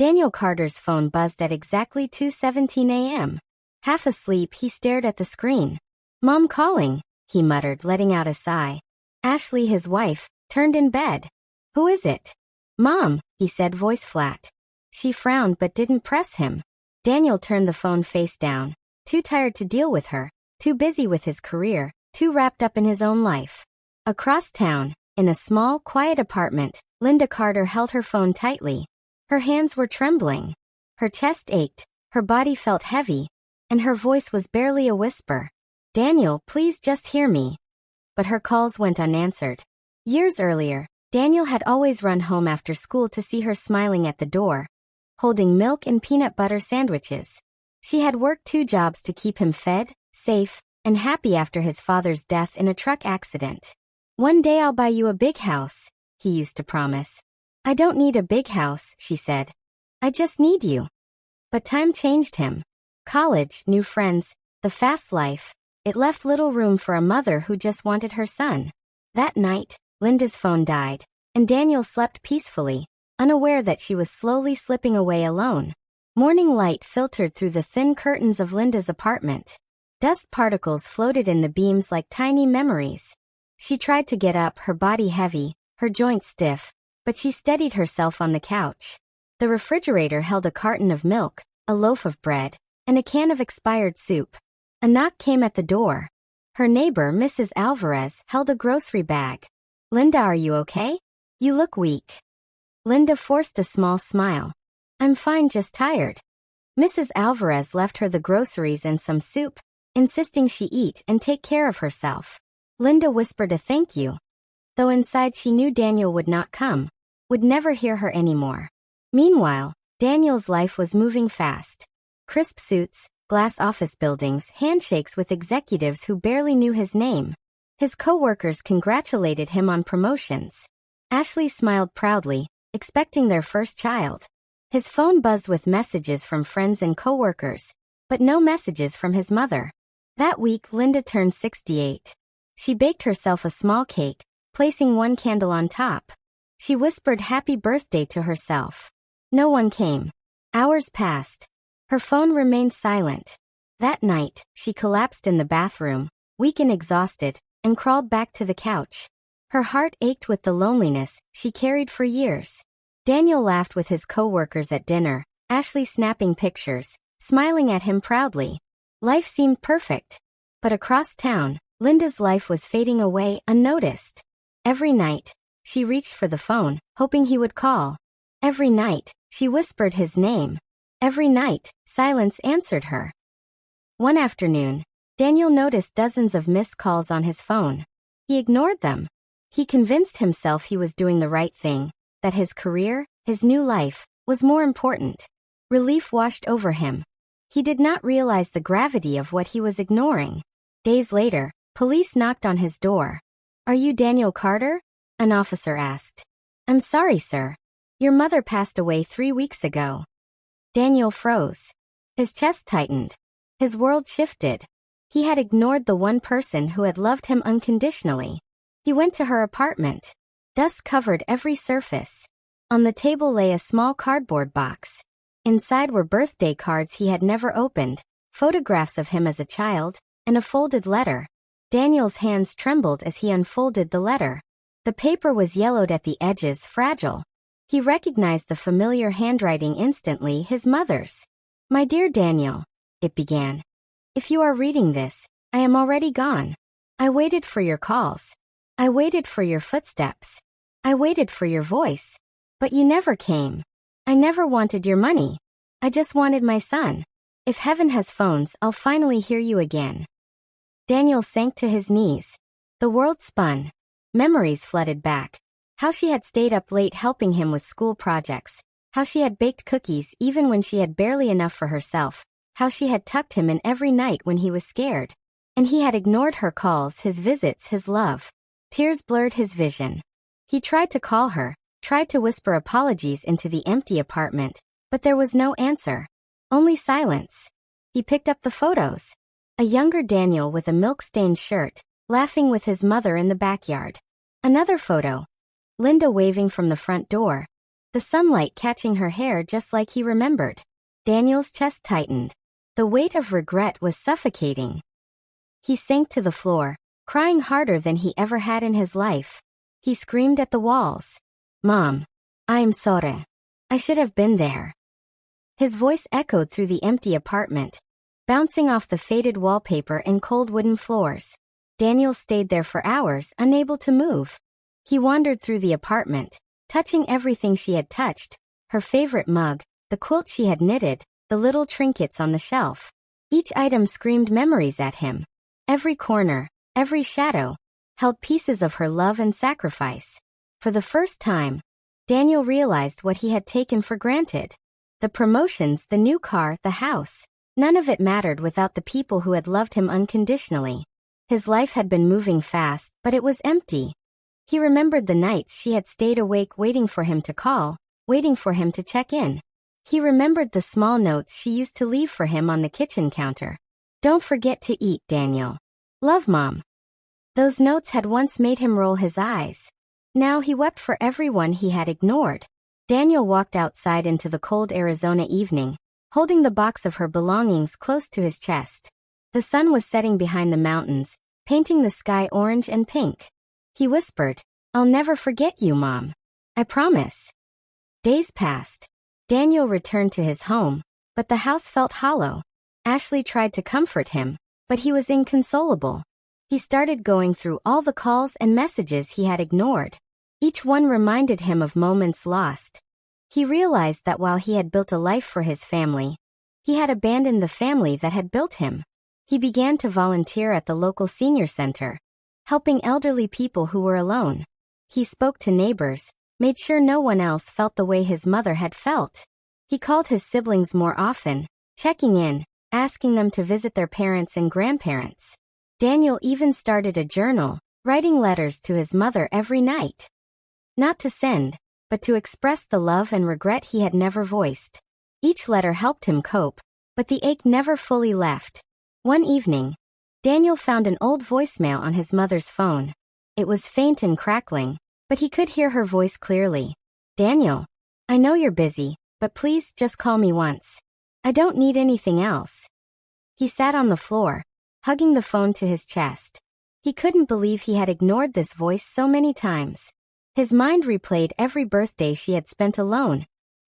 Daniel Carter's phone buzzed at exactly 2:17 a.m. Half asleep, he stared at the screen. "Mom calling," he muttered, letting out a sigh. Ashley, his wife, turned in bed. "Who is it?" "Mom," he said, voice flat. She frowned but didn't press him. Daniel turned the phone face down, too tired to deal with her, too busy with his career, too wrapped up in his own life. Across town, in a small, quiet apartment, Linda Carter held her phone tightly. Her hands were trembling. Her chest ached, her body felt heavy, and her voice was barely a whisper. "Daniel, please just hear me." But her calls went unanswered. Years earlier, Daniel had always run home after school to see her smiling at the door, holding milk and peanut butter sandwiches. She had worked 2 jobs to keep him fed, safe, and happy after his father's death in a truck accident. "One day I'll buy you a big house," he used to promise. "I don't need a big house," she said. "I just need you." But time changed him. College, new friends, the fast life. It left little room for a mother who just wanted her son. That night, Linda's phone died, and Daniel slept peacefully, unaware that she was slowly slipping away alone. Morning light filtered through the thin curtains of Linda's apartment. Dust particles floated in the beams like tiny memories. She tried to get up, her body heavy, her joints stiff, but she steadied herself on the couch. The refrigerator held a carton of milk, a loaf of bread, and a can of expired soup. A knock came at the door. Her neighbor, Mrs. Alvarez, held a grocery bag. "Linda, are you okay? You look weak." Linda forced a small smile. "I'm fine, just tired." Mrs. Alvarez left her the groceries and some soup, insisting she eat and take care of herself. Linda whispered a thank you, though inside she knew Daniel would not come, would never hear her anymore. Meanwhile, Daniel's life was moving fast. Crisp suits, glass office buildings, handshakes with executives who barely knew his name. His co-workers congratulated him on promotions. Ashley smiled proudly, expecting their first child. His phone buzzed with messages from friends and co-workers, but no messages from his mother. That week, Linda turned 68. She baked herself a small cake, placing 1 candle on top. She whispered happy birthday to herself. No one came. Hours passed. Her phone remained silent. That night, she collapsed in the bathroom, weak and exhausted, and crawled back to the couch. Her heart ached with the loneliness she carried for years. Daniel laughed with his co-workers at dinner, Ashley snapping pictures, smiling at him proudly. Life seemed perfect. But across town, Linda's life was fading away unnoticed. Every night, she reached for the phone, hoping he would call. Every night, she whispered his name. Every night, silence answered her. One afternoon, Daniel noticed dozens of missed calls on his phone. He ignored them. He convinced himself he was doing the right thing, that his career, his new life, was more important. Relief washed over him. He did not realize the gravity of what he was ignoring. Days later, police knocked on his door. "Are you Daniel Carter?" an officer asked. "I'm sorry, sir. Your mother passed away 3 weeks ago." Daniel froze. His chest tightened. His world shifted. He had ignored the one person who had loved him unconditionally. He went to her apartment. Dust covered every surface. On the table lay a small cardboard box. Inside were birthday cards he had never opened, photographs of him as a child, and a folded letter. Daniel's hands trembled as he unfolded the letter. The paper was yellowed at the edges, fragile. He recognized the familiar handwriting instantly, his mother's. "My dear Daniel," it began. "If you are reading this, I am already gone. I waited for your calls. I waited for your footsteps. I waited for your voice. But you never came. I never wanted your money. I just wanted my son. If heaven has phones, I'll finally hear you again." Daniel sank to his knees. The world spun. Memories flooded back. How she had stayed up late helping him with school projects. How she had baked cookies even when she had barely enough for herself. How she had tucked him in every night when he was scared. And he had ignored her calls, his visits, his love. Tears blurred his vision. He tried to call her, tried to whisper apologies into the empty apartment, but there was no answer. Only silence. He picked up the photos. A younger Daniel with a milk-stained shirt, laughing with his mother in the backyard. Another photo. Linda waving from the front door. the sunlight catching her hair just like he remembered. Daniel's chest tightened. The weight of regret was suffocating. He sank to the floor, crying harder than he ever had in his life. He screamed at the walls. "Mom, I'm sorry. I should have been there." His voice echoed through the empty apartment, bouncing off the faded wallpaper and cold wooden floors. Daniel stayed there for hours, unable to move. He wandered through the apartment, touching everything she had touched, her favorite mug, the quilt she had knitted, the little trinkets on the shelf. Each item screamed memories at him. Every corner, every shadow, held pieces of her love and sacrifice. For the first time, Daniel realized what he had taken for granted. The promotions, the new car, the house. None of it mattered without the people who had loved him unconditionally. His life had been moving fast, but it was empty. He remembered the nights she had stayed awake waiting for him to call, waiting for him to check in. He remembered the small notes she used to leave for him on the kitchen counter. "Don't forget to eat, Daniel. Love, Mom." Those notes had once made him roll his eyes. Now he wept for everyone he had ignored. Daniel walked outside into the cold Arizona evening, holding the box of her belongings close to his chest. The sun was setting behind the mountains, painting the sky orange and pink. He whispered, "I'll never forget you, Mom. I promise." Days passed. Daniel returned to his home, but the house felt hollow. Ashley tried to comfort him, but he was inconsolable. He started going through all the calls and messages he had ignored. Each one reminded him of moments lost. He realized that while he had built a life for his family, he had abandoned the family that had built him. He began to volunteer at the local senior center, helping elderly people who were alone. He spoke to neighbors, made sure no one else felt the way his mother had felt. He called his siblings more often, checking in, asking them to visit their parents and grandparents. Daniel even started a journal, writing letters to his mother every night. Not to send, but to express the love and regret he had never voiced. Each letter helped him cope, but the ache never fully left. One evening, Daniel found an old voicemail on his mother's phone. It was faint and crackling, but he could hear her voice clearly. "Daniel, I know you're busy, but please just call me once. I don't need anything else." He sat on the floor, hugging the phone to his chest. He couldn't believe he had ignored this voice so many times. His mind replayed every birthday she had spent alone,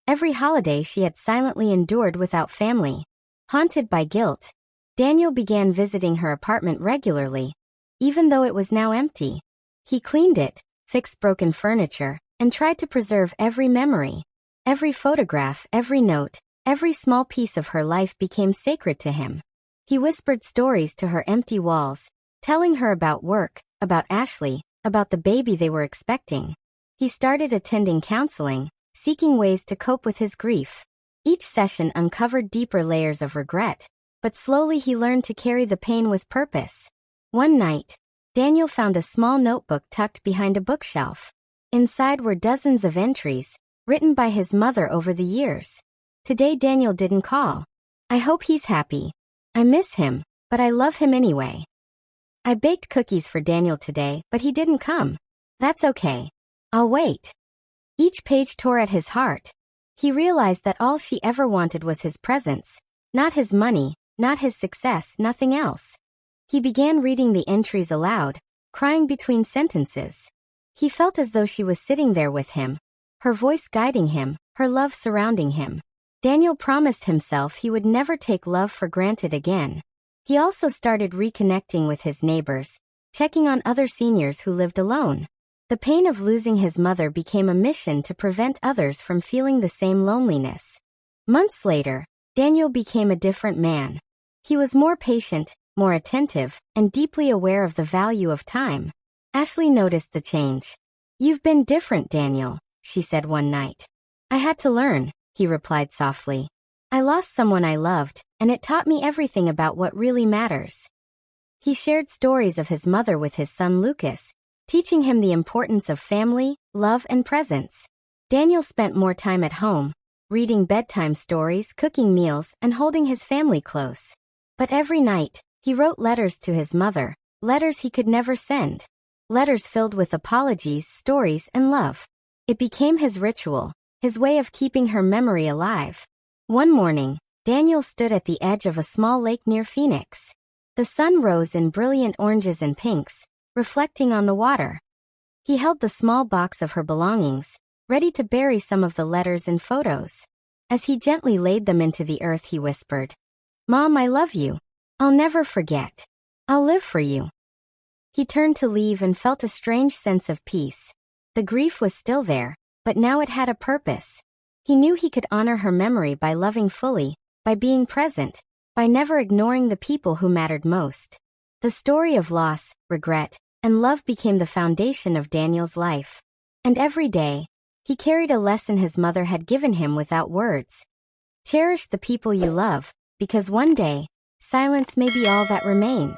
every holiday she had silently endured without family. Haunted by guilt, Daniel began visiting her apartment regularly, even though it was now empty. He cleaned it, fixed broken furniture, and tried to preserve every memory. Every photograph, every note, every small piece of her life became sacred to him. He whispered stories to her empty walls, telling her about work, about Ashley, about the baby they were expecting. He started attending counseling, seeking ways to cope with his grief. Each session uncovered deeper layers of regret, but slowly he learned to carry the pain with purpose. One night, Daniel found a small notebook tucked behind a bookshelf. Inside were dozens of entries, written by his mother over the years. "Today Daniel didn't call. I hope he's happy. I miss him, but I love him anyway. I baked cookies for Daniel today, but he didn't come. That's okay. I'll wait." Each page tore at his heart. He realized that all she ever wanted was his presence, not his money, not his success, nothing else. He began reading the entries aloud, crying between sentences. He felt as though she was sitting there with him, her voice guiding him, her love surrounding him. Daniel promised himself he would never take love for granted again. He also started reconnecting with his neighbors, checking on other seniors who lived alone. The pain of losing his mother became a mission to prevent others from feeling the same loneliness. Months later, Daniel became a different man. He was more patient, more attentive, and deeply aware of the value of time. Ashley noticed the change. "You've been different, Daniel," she said one night. "I had to learn," he replied softly. "I lost someone I loved, and it taught me everything about what really matters." He shared stories of his mother with his son Lucas, teaching him the importance of family, love, and presence. Daniel spent more time at home, reading bedtime stories, cooking meals, and holding his family close. But every night, he wrote letters to his mother, letters he could never send. Letters filled with apologies, stories, and love. It became his ritual, his way of keeping her memory alive. One morning, Daniel stood at the edge of a small lake near Phoenix. The sun rose in brilliant oranges and pinks, reflecting on the water. He held the small box of her belongings, ready to bury some of the letters and photos. As he gently laid them into the earth, he whispered, "Mom, I love you. I'll never forget. I'll live for you." He turned to leave and felt a strange sense of peace. The grief was still there, but now it had a purpose. He knew he could honor her memory by loving fully, by being present, by never ignoring the people who mattered most. The story of loss, regret, and love became the foundation of Daniel's life. And every day, he carried a lesson his mother had given him without words. Cherish the people you love, because one day, silence may be all that remains.